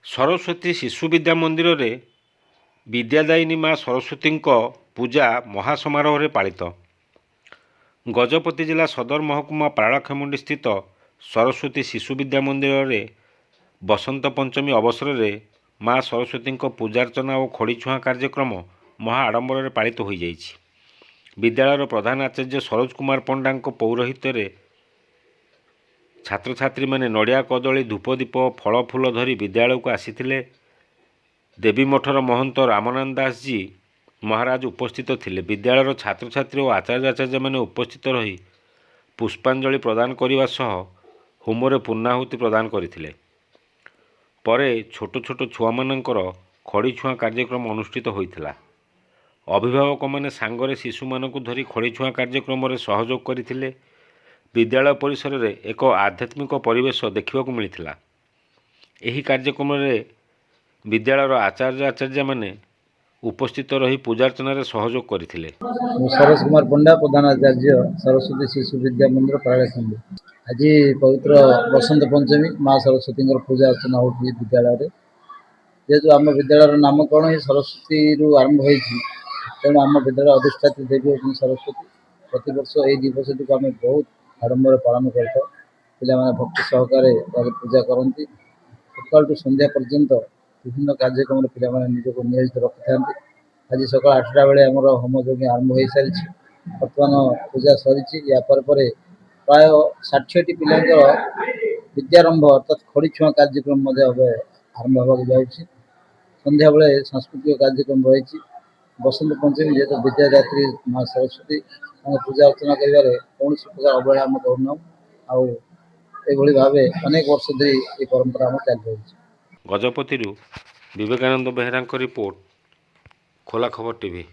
ସରସ୍ୱତୀ ଶିଶୁ ବିଦ୍ୟା ମନ୍ଦିରରେ ବିଦ୍ୟାଦାୟିନୀ ମା ସରସ୍ୱତୀଙ୍କ ପୂଜା ମହାସମାରୋହରେ ପାଳିତ। ଗଜପତି ଜିଲ୍ଲା ସଦର ମହକୁମା ପାରଳାଖେମୁଣ୍ଡି ସ୍ଥିତ ସରସ୍ୱତୀ ଶିଶୁ ବିଦ୍ୟା ମନ୍ଦିରରେ ବସନ୍ତ ପଞ୍ଚମୀ ଅବସରରେ ମା ସରସ୍ୱତୀଙ୍କ ପୂଜାର୍ଚ୍ଚନା ଓ ଖଡ଼ିଛୁଆଁ କାର୍ଯ୍ୟକ୍ରମ ମହା ଆଡ଼ମ୍ବରରେ ପାଳିତ ହୋଇଯାଇଛି। ବିଦ୍ୟାଳୟର ପ୍ରଧାନ ଆଚାର୍ଯ୍ୟ ସରୋଜ କୁମାର ପଣ୍ଡାଙ୍କ ପୌରୋହିତ୍ୟରେ ଛାତ୍ରଛାତ୍ରୀମାନେ ନଡ଼ିଆ କଦଳୀ ଧୂପଦୀପ ଫଳ ଫୁଲ ଧରି ବିଦ୍ୟାଳୟକୁ ଆସିଥିଲେ। ଦେବୀ ମଠର ମହନ୍ତ ରାମନାଥ ଦାସଜୀ ମହାରାଜ ଉପସ୍ଥିତ ଥିଲେ। ବିଦ୍ୟାଳୟର ଛାତ୍ରଛାତ୍ରୀ ଓ ଆଚାର୍ଯ୍ୟ ଆଚାର୍ଯ୍ୟମାନେ ଉପସ୍ଥିତ ରହି ପୁଷ୍ପାଞ୍ଜଳି ପ୍ରଦାନ କରିବା ସହ ହୋମରେ ପୂର୍ଣ୍ଣାହୁତି ପ୍ରଦାନ କରିଥିଲେ। ପରେ ଛୋଟ ଛୋଟ ଛୁଆମାନଙ୍କର ଖଡ଼ିଛୁଆଁ କାର୍ଯ୍ୟକ୍ରମ ଅନୁଷ୍ଠିତ ହୋଇଥିଲା। ଅଭିଭାବକମାନେ ସାଙ୍ଗରେ ଶିଶୁମାନଙ୍କୁ ଧରି ଖଡ଼ିଛୁଆଁ କାର୍ଯ୍ୟକ୍ରମରେ ସହଯୋଗ କରିଥିଲେ। ବିଦ୍ୟାଳୟ ପରିସରରେ ଏକ ଆଧ୍ୟାତ୍ମିକ ପରିବେଶ ଦେଖିବାକୁ ମିଳିଥିଲା। ଏହି କାର୍ଯ୍ୟକ୍ରମରେ ବିଦ୍ୟାଳୟର ଆଚାର୍ଯ୍ୟ ଆଚାର୍ଯ୍ୟମାନେ ଉପସ୍ଥିତ ରହି ପୂଜାର୍ଚ୍ଚନାରେ ସହଯୋଗ କରିଥିଲେ। ସରୋଜ କୁମାର ପଣ୍ଡା, ପ୍ରଧାନ ଆଚାର୍ଯ୍ୟ ସରସ୍ୱତୀ ଶିଶୁ ବିଦ୍ୟା ମନ୍ଦିର ପାରଳାଖେମୁଣ୍ଡି। ଆଜି ପବିତ୍ର ବସନ୍ତ ପଞ୍ଚମୀ ମା ସରସ୍ୱତୀଙ୍କର ପୂଜା ଅର୍ଚ୍ଚନା ହେଉଛି ବିଦ୍ୟାଳୟରେ। ଯେହେତୁ ଆମ ବିଦ୍ୟାଳୟର ନାମକରଣ ହିଁ ସରସ୍ୱତୀରୁ ଆରମ୍ଭ ହୋଇଛି, ତେଣୁ ଆମ ବିଦ୍ୟାଳୟ ଅଧିଷ୍ଠାତ୍ରୀ ଦେବୀ ହେଉଛନ୍ତି ସରସ୍ୱତୀ। ପ୍ରତିବର୍ଷ ଏହି ଦିବସଟିକୁ ଆମେ ବହୁତ ଆଡ଼ମ୍ବରରେ ପାଳନ କରିଥାଉ। ପିଲାମାନେ ଭକ୍ତି ସହକାରେ ତାର ପୂଜା କରନ୍ତି। ସକାଳଠୁ ସନ୍ଧ୍ୟା ପର୍ଯ୍ୟନ୍ତ ବିଭିନ୍ନ କାର୍ଯ୍ୟକ୍ରମରେ ପିଲାମାନେ ନିଜକୁ ନିୟୋଜିତ ରଖିଥାନ୍ତି। ଆଜି ସକାଳ 8ଟା ବେଳେ ଆମର ହୋମ ଯଜ୍ଞ ଆରମ୍ଭ ହୋଇସାରିଛି। ବର୍ତ୍ତମାନ ପୂଜା ସରିଛି। ୟା ପରେ ପ୍ରାୟ 60ଟି ପିଲାଙ୍କର ବିଦ୍ୟାରମ୍ଭ ଅର୍ଥାତ୍ ଖଡ଼ିଛୁଆଁ କାର୍ଯ୍ୟକ୍ରମ ମଧ୍ୟ ଏବେ ଆରମ୍ଭ ହେବାକୁ ଯାଉଛି। ସନ୍ଧ୍ୟାବେଳେ ସାଂସ୍କୃତିକ କାର୍ଯ୍ୟକ୍ରମ ରହିଛି। ବସନ୍ତ ପଞ୍ଚମୀ ଯେହେତୁ ବିଦ୍ୟାଦାତ୍ରୀ ମା ସରସ୍ୱତୀ ତାଙ୍କ ପୂଜା ଅର୍ଚ୍ଚନା କରିବାରେ କୌଣସି ପ୍ରକାର ଅବହେଳା ଆମେ କରୁନାହୁଁ। ଆଉ ଏଭଳି ଭାବେ ଅନେକ ବର୍ଷ ଧରି ଏହି ପରମ୍ପରା ଆମର ଚାଲି ରହିଛି। ଗଜପତିରୁ ବିବେକାନନ୍ଦ ବେହେରାଙ୍କ ରିପୋର୍ଟ, ଖୋଲା ଖବର ଟିଭି।